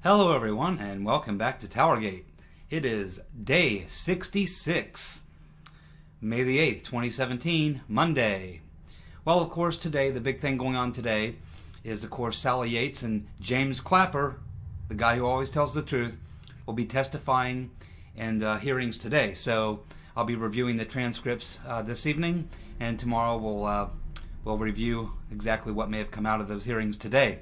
Hello everyone and welcome back to TowerGate. It is day 66, May the 8th, 2017, Monday. Well, of course, today, the big thing going on today is, of course, Sally Yates and James Clapper, the guy who always tells the truth, will be testifying in hearings today. So I'll be reviewing the transcripts this evening, and tomorrow we'll review exactly what may have come out of those hearings today.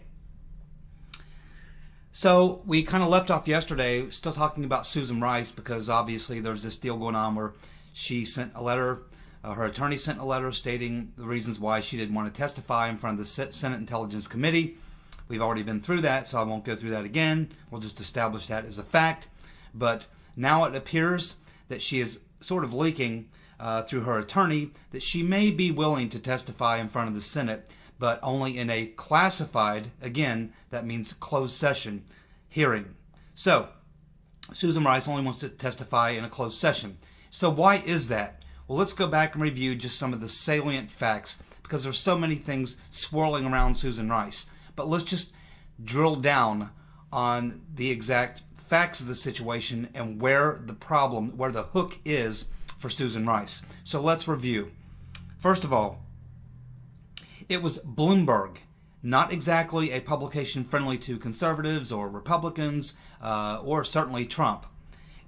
So we kind of left off yesterday still talking about Susan Rice, because obviously there's this deal going on where she sent a letter, her attorney sent a letter stating the reasons why she didn't want to testify in front of the Senate Intelligence Committee. We've already been through that, so I won't go through that again. We'll just establish that as a fact. But now it appears that she is sort of leaking through her attorney that she may be willing to testify in front of the Senate, but only in a classified, again, that means closed session hearing. So, Susan Rice only wants to testify in a closed session. So why is that? Well, let's go back and review just some of the salient facts, because there's so many things swirling around Susan Rice. But let's just drill down on the exact facts of the situation and where the problem, where the hook is for Susan Rice. So let's review. First of all, it was Bloomberg, not exactly a publication friendly to conservatives or Republicans, or certainly Trump.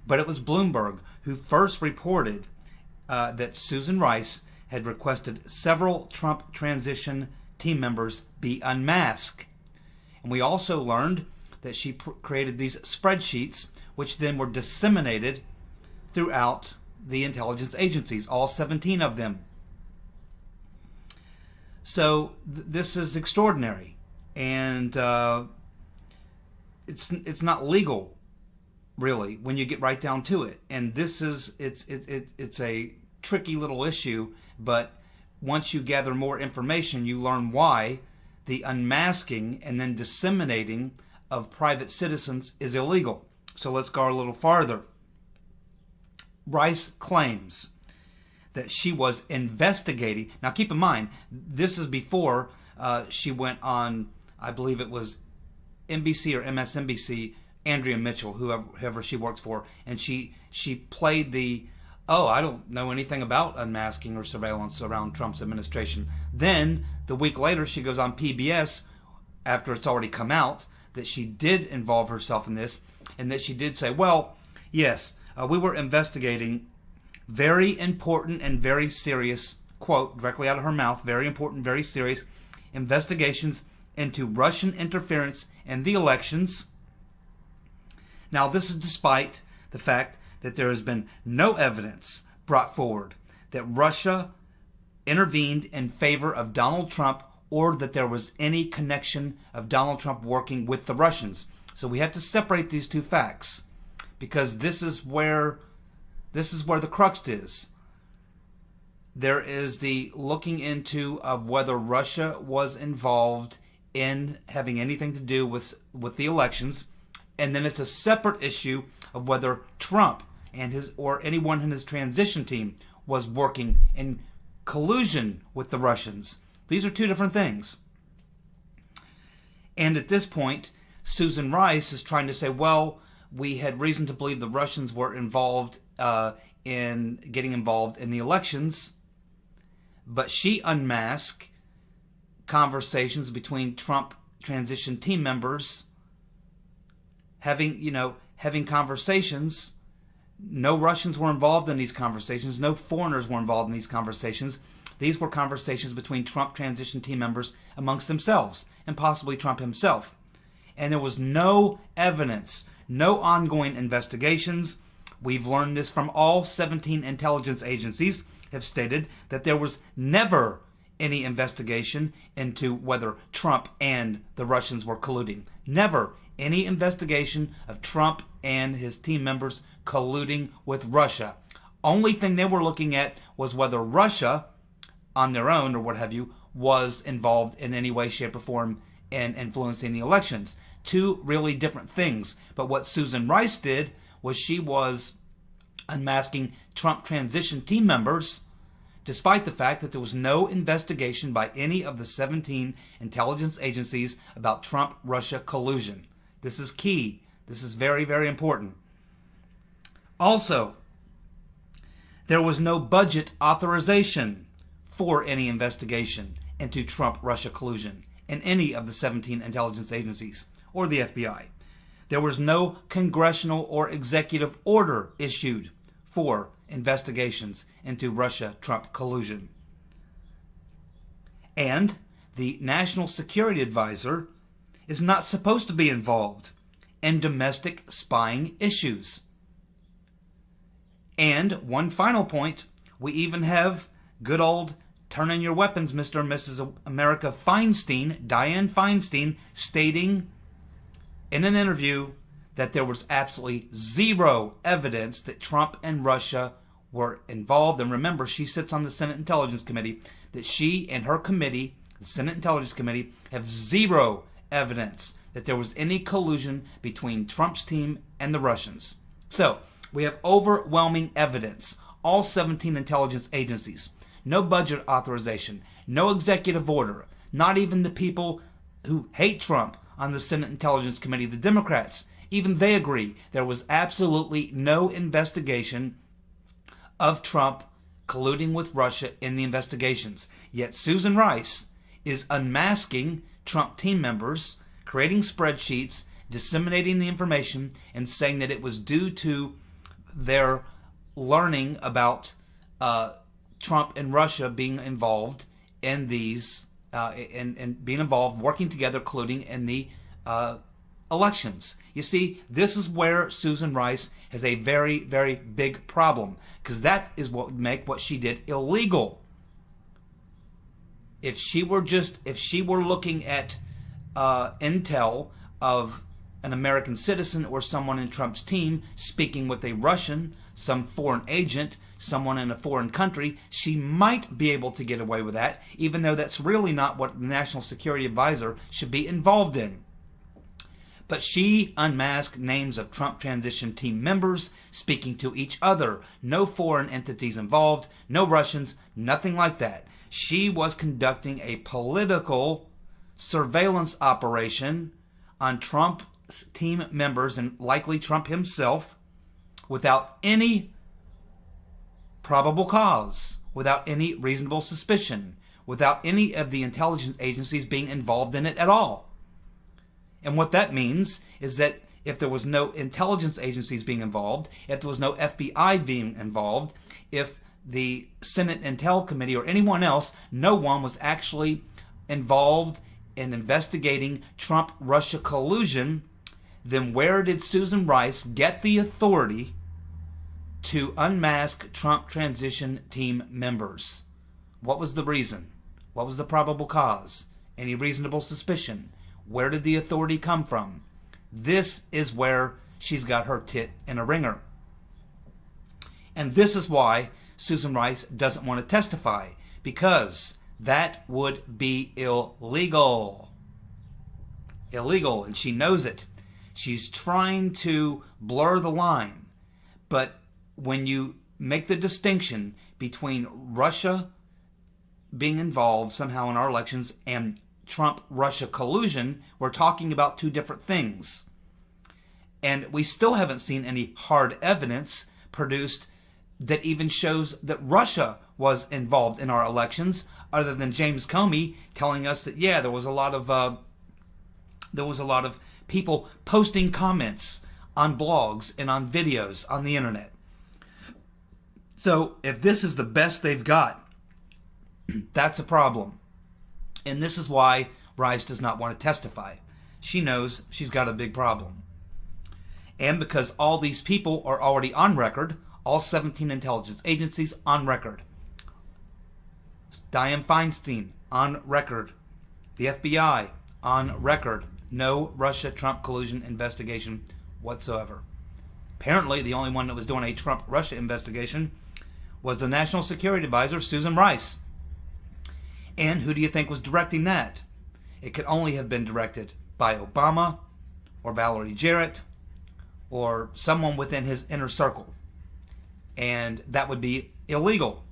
But it was Bloomberg who first reported that Susan Rice had requested several Trump transition team members be unmasked. And we also learned that she created these spreadsheets, which then were disseminated throughout the intelligence agencies, all 17 of them. So this is extraordinary, and it's not legal, really, when you get right down to it. And this is it's a tricky little issue, but once you gather more information, you learn why the unmasking and then disseminating of private citizens is illegal. So let's go a little farther. Rice claims that she was investigating. Now keep in mind, this is before she went on, I believe it was NBC or MSNBC, Andrea Mitchell, whoever she works for, and she played the, oh, I don't know anything about unmasking or surveillance around Trump's administration. Then the week later she goes on PBS after it's already come out that she did involve herself in this, and that she did say, well, yes, we were investigating very important and very serious, quote, directly out of her mouth, very important, very serious investigations into Russian interference in the elections. Now, this is despite the fact that there has been no evidence brought forward that Russia intervened in favor of Donald Trump, or that there was any connection of Donald Trump working with the Russians. So we have to separate these two facts, because this is where the crux is. There is the looking into of whether Russia was involved in having anything to do with the elections, and then it's a separate issue of whether Trump and his, or anyone in his transition team, was working in collusion with the Russians. These are two different things. And at this point, Susan Rice is trying to say, well, we had reason to believe the Russians were involved in getting involved in the elections, but she unmasked conversations between Trump transition team members having conversations. No Russians were involved in these conversations. No foreigners were involved in these conversations. These were conversations between Trump transition team members amongst themselves, and possibly Trump himself. And there was no evidence, no ongoing investigations. We've learned this from all 17 intelligence agencies have stated that there was never any investigation into whether Trump and the Russians were colluding. Never any investigation of Trump and his team members colluding with Russia. Only thing they were looking at was whether Russia, on their own or what have you, was involved in any way, shape, or form in influencing the elections. Two really different things. But what Susan Rice did was she was unmasking Trump transition team members, despite the fact that there was no investigation by any of the 17 intelligence agencies about Trump-Russia collusion. This is key. This is very, very important. Also, there was no budget authorization for any investigation into Trump-Russia collusion in any of the 17 intelligence agencies or the FBI. There was no congressional or executive order issued for investigations into Russia-Trump collusion. And the National Security Advisor is not supposed to be involved in domestic spying issues. And one final point, we even have good old turn in your weapons, Mr. and Mrs. America Feinstein, Dianne Feinstein, stating in an interview that there was absolutely zero evidence that Trump and Russia were involved. And remember, she sits on the Senate Intelligence Committee, that she and her committee, the Senate Intelligence Committee, have zero evidence that there was any collusion between Trump's team and the Russians. So, we have overwhelming evidence. All 17 intelligence agencies. No budget authorization. No executive order. Not even the people who hate Trump on the Senate Intelligence Committee, the Democrats. Even they agree there was absolutely no investigation of Trump colluding with Russia in the investigations. Yet Susan Rice is unmasking Trump team members, creating spreadsheets, disseminating the information, and saying that it was due to their learning about Trump and Russia being involved in these, and being involved, working together, colluding in the elections. You see, this is where Susan Rice has a very, very big problem, because that is what would make what she did illegal. If she were looking at intel of an American citizen or someone in Trump's team speaking with a Russian, some foreign agent, someone in a foreign country, she might be able to get away with that, even though that's really not what the National Security Advisor should be involved in. But she unmasked names of Trump transition team members speaking to each other. No foreign entities involved, no Russians, nothing like that. She was conducting a political surveillance operation on Trump's team members and likely Trump himself without any probable cause, without any reasonable suspicion, without any of the intelligence agencies being involved in it at all. And what that means is that if there was no intelligence agencies being involved, if there was no FBI being involved, if the Senate Intel Committee or anyone else, no one was actually involved in investigating Trump-Russia collusion, then where did Susan Rice get the authority to unmask Trump transition team members? What was the reason? What was the probable cause? Any reasonable suspicion? Where did the authority come from? This is where she's got her tit in a ringer. And this is why Susan Rice doesn't want to testify, because that would be illegal. Illegal, and she knows it. She's trying to blur the line. But when you make the distinction between Russia being involved somehow in our elections and Trump-Russia collusion, we're talking about two different things. And we still haven't seen any hard evidence produced that even shows that Russia was involved in our elections, other than James Comey telling us that, yeah, there was a lot of people posting comments on blogs and on videos on the internet. So if this is the best they've got, that's a problem. And this is why Rice does not want to testify. She knows she's got a big problem. And because all these people are already on record, all 17 intelligence agencies on record. Dianne Feinstein on record. The FBI on record. No Russia-Trump collusion investigation whatsoever. Apparently, the only one that was doing a Trump-Russia investigation was the National Security Advisor, Susan Rice. And who do you think was directing that? It could only have been directed by Obama or Valerie Jarrett or someone within his inner circle. And that would be illegal.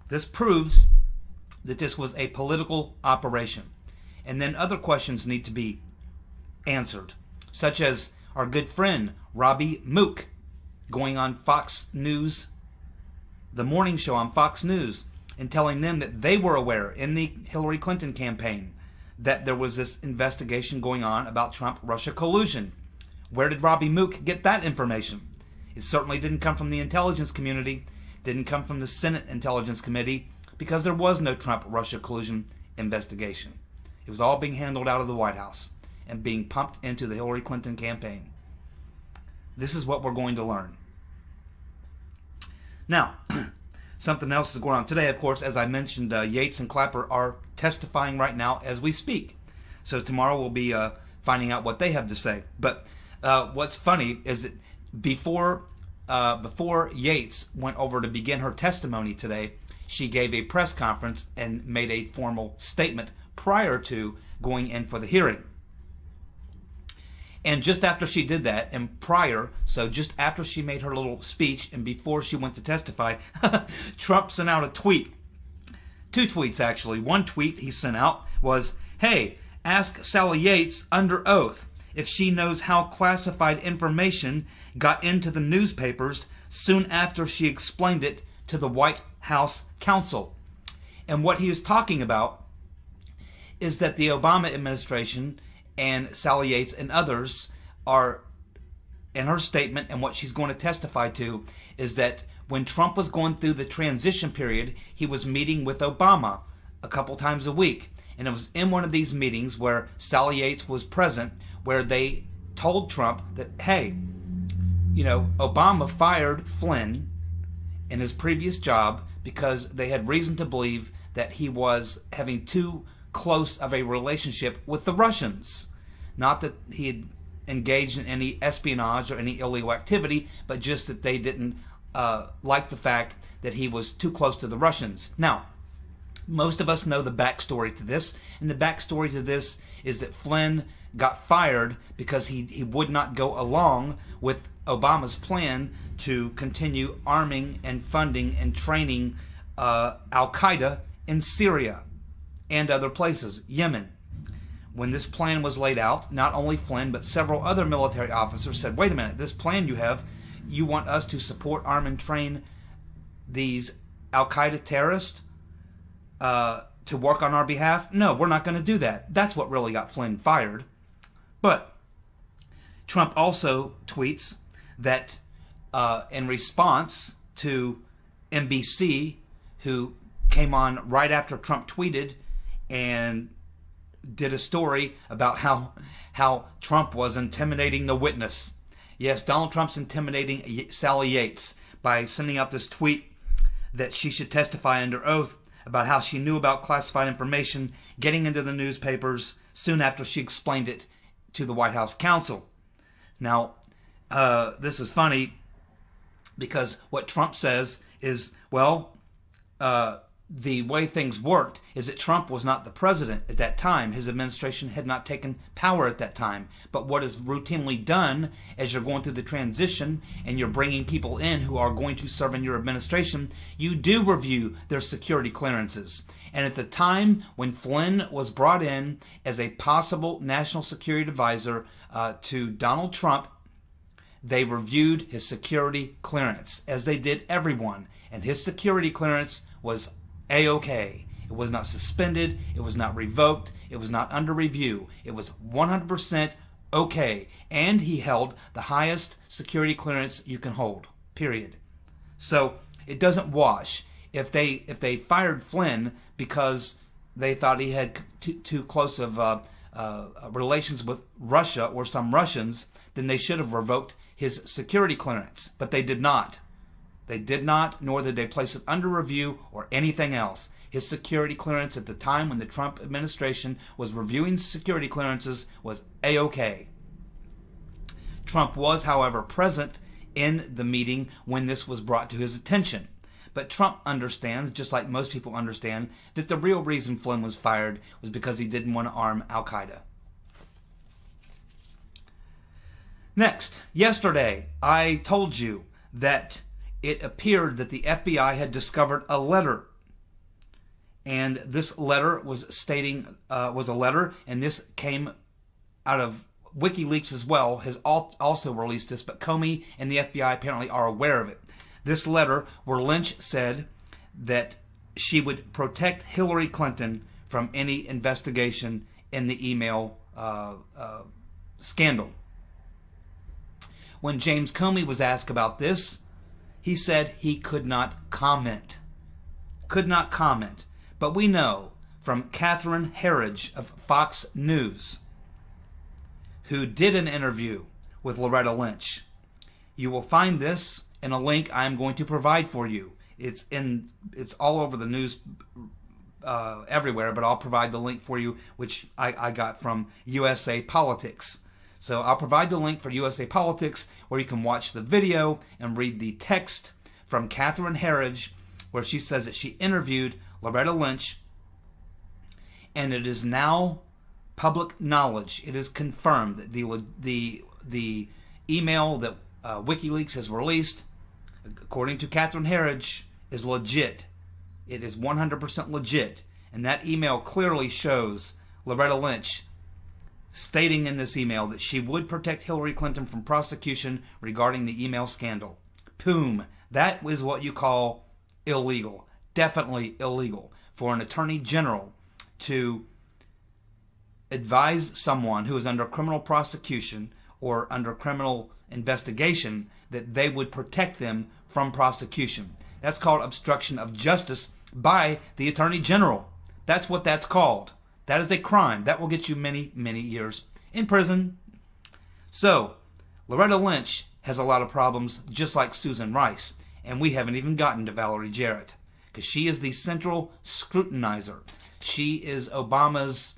This proves that this was a political operation. And then other questions need to be answered, such as, our good friend Robbie Mook, going on Fox News, the morning show on Fox News, and telling them that they were aware in the Hillary Clinton campaign that there was this investigation going on about Trump-Russia collusion. Where did Robbie Mook get that information? It certainly didn't come from the intelligence community, didn't come from the Senate Intelligence Committee, because there was no Trump-Russia collusion investigation. It was all being handled out of the White House and being pumped into the Hillary Clinton campaign. This is what we're going to learn. Now, something else is going on today. Of course, as I mentioned, Yates and Clapper are testifying right now as we speak. So tomorrow we'll be finding out what they have to say. But what's funny is that before Yates went over to begin her testimony today, she gave a press conference and made a formal statement prior to going in for the hearing. And just after she did that, and prior, so just after she made her little speech and before she went to testify, Trump sent out a tweet. 2 tweets, actually. One tweet he sent out was, "Hey, ask Sally Yates under oath if she knows how classified information got into the newspapers soon after she explained it to the White House counsel." And what he is talking about is that the Obama administration and Sally Yates and others are, in her statement and what she's going to testify to, is that when Trump was going through the transition period, he was meeting with Obama a couple times a week. And it was in one of these meetings where Sally Yates was present, where they told Trump that, hey, Obama fired Flynn in his previous job because they had reason to believe that he was having too close of a relationship with the Russians. Not that he had engaged in any espionage or any illegal activity, but just that they didn't like the fact that he was too close to the Russians. Now, most of us know the backstory to this, and the backstory to this is that Flynn got fired because he would not go along with Obama's plan to continue arming and funding and training Al-Qaeda in Syria and other places, Yemen. When this plan was laid out, not only Flynn, but several other military officers said, wait a minute, this plan you have, you want us to support, arm, and train these Al-Qaeda terrorists to work on our behalf? No, we're not going to do that. That's what really got Flynn fired. But Trump also tweets that in response to NBC, who came on right after Trump tweeted and did a story about how Trump was intimidating the witness. Yes, Donald Trump's intimidating Sally Yates by sending out this tweet that she should testify under oath about how she knew about classified information getting into the newspapers soon after she explained it to the White House counsel. Now, this is funny because what Trump says is, well, the way things worked is that Trump was not the president at that time. His administration had not taken power at that time. But what is routinely done as you're going through the transition and you're bringing people in who are going to serve in your administration, you do review their security clearances. And at the time when Flynn was brought in as a possible national security advisor to Donald Trump, they reviewed his security clearance, as they did everyone. And his security clearance was A-OK. It was not suspended. It was not revoked. It was not under review. It was 100% okay. And he held the highest security clearance you can hold, period. So it doesn't wash. If they fired Flynn because they thought he had too close of relations with Russia or some Russians, then they should have revoked his security clearance. But they did not. They did not, nor did they place it under review or anything else. His security clearance at the time when the Trump administration was reviewing security clearances was A-OK. Trump was, however, present in the meeting when this was brought to his attention. But Trump understands, just like most people understand, that the real reason Flynn was fired was because he didn't want to arm Al-Qaeda. Next, yesterday, I told you that it appeared that the FBI had discovered a letter. And this letter was stating, was a letter, and this came out of WikiLeaks as well has also released this, but Comey and the FBI apparently are aware of it. This letter where Lynch said that she would protect Hillary Clinton from any investigation in the email scandal. When James Comey was asked about this, he said he could not comment. Could not comment. But we know from Catherine Herridge of Fox News, who did an interview with Loretta Lynch. You will find this in a link I am going to provide for you. It's all over the news everywhere, but I'll provide the link for you, which I got from USA Politics. So I'll provide the link for USA Politics where you can watch the video and read the text from Catherine Herridge where she says that she interviewed Loretta Lynch, and it is now public knowledge. It is confirmed that the email that WikiLeaks has released, according to Catherine Herridge, is legit. It is 100% legit. And that email clearly shows Loretta Lynch stating in this email that she would protect Hillary Clinton from prosecution regarding the email scandal. Boom. That is what you call illegal. Definitely illegal for an attorney general to advise someone who is under criminal prosecution or under criminal investigation that they would protect them from prosecution. That's called obstruction of justice by the attorney general. That's what that's called. That is a crime. That will get you many, many years in prison. So, Loretta Lynch has a lot of problems, just like Susan Rice. And we haven't even gotten to Valerie Jarrett, because she is the central scrutinizer. She is Obama's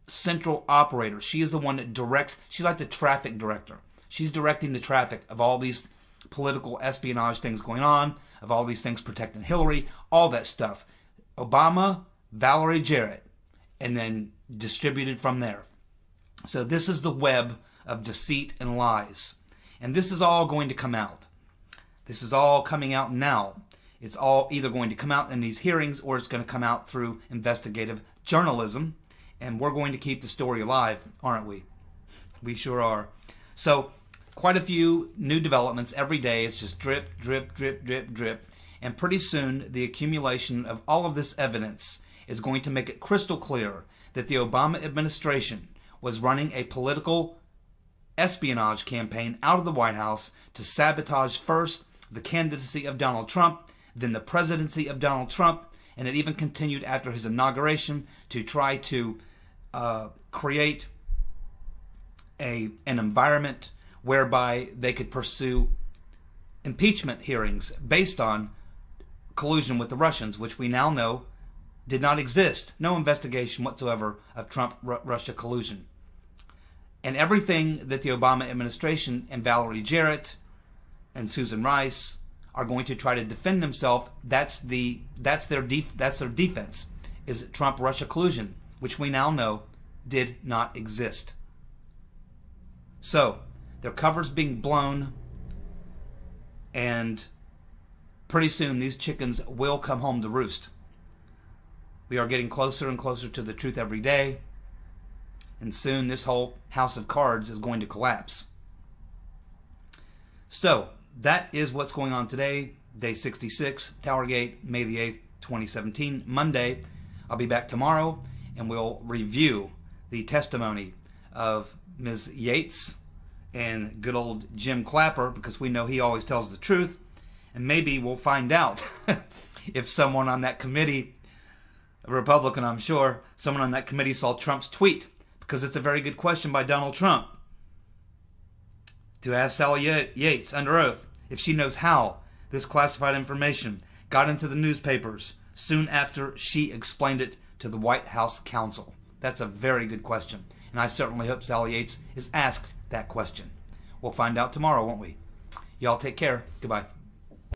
central operator. She is the one that directs. She's like the traffic director. She's directing the traffic of all these political espionage things going on, of all these things protecting Hillary, all that stuff. Obama, Valerie Jarrett, and then distributed from there. So this is the web of deceit and lies. And this is all going to come out. This is all coming out now. It's all either going to come out in these hearings or it's going to come out through investigative journalism. And we're going to keep the story alive, aren't we? We sure are. So quite a few new developments every day. It's just drip, drip, drip, drip, drip. And pretty soon the accumulation of all of this evidence is going to make it crystal clear that the Obama administration was running a political espionage campaign out of the White House to sabotage first the candidacy of Donald Trump, then the presidency of Donald Trump, and it even continued after his inauguration to try to create an environment whereby they could pursue impeachment hearings based on collusion with the Russians, which we now know did not exist. No investigation whatsoever of Trump-Russia collusion. And everything that the Obama administration and Valerie Jarrett and Susan Rice are going to try to defend themselves, that's their defense, is Trump-Russia collusion, which we now know did not exist. So, their cover's being blown, and pretty soon these chickens will come home to roost. We are getting closer and closer to the truth every day, and soon this whole house of cards is going to collapse. So, that is what's going on today, day 66, TowerGate, May the 8th, 2017, Monday. I'll be back tomorrow, and we'll review the testimony of Ms. Yates and good old Jim Clapper, because we know he always tells the truth, and maybe we'll find out if someone on that committee, a Republican I'm sure, someone on that committee saw Trump's tweet, because it's a very good question by Donald Trump to ask Sally Yates under oath if she knows how this classified information got into the newspapers soon after she explained it to the White House counsel. That's a very good question, and I certainly hope Sally Yates is asked that question. We'll find out tomorrow, won't we? Y'all take care. Goodbye.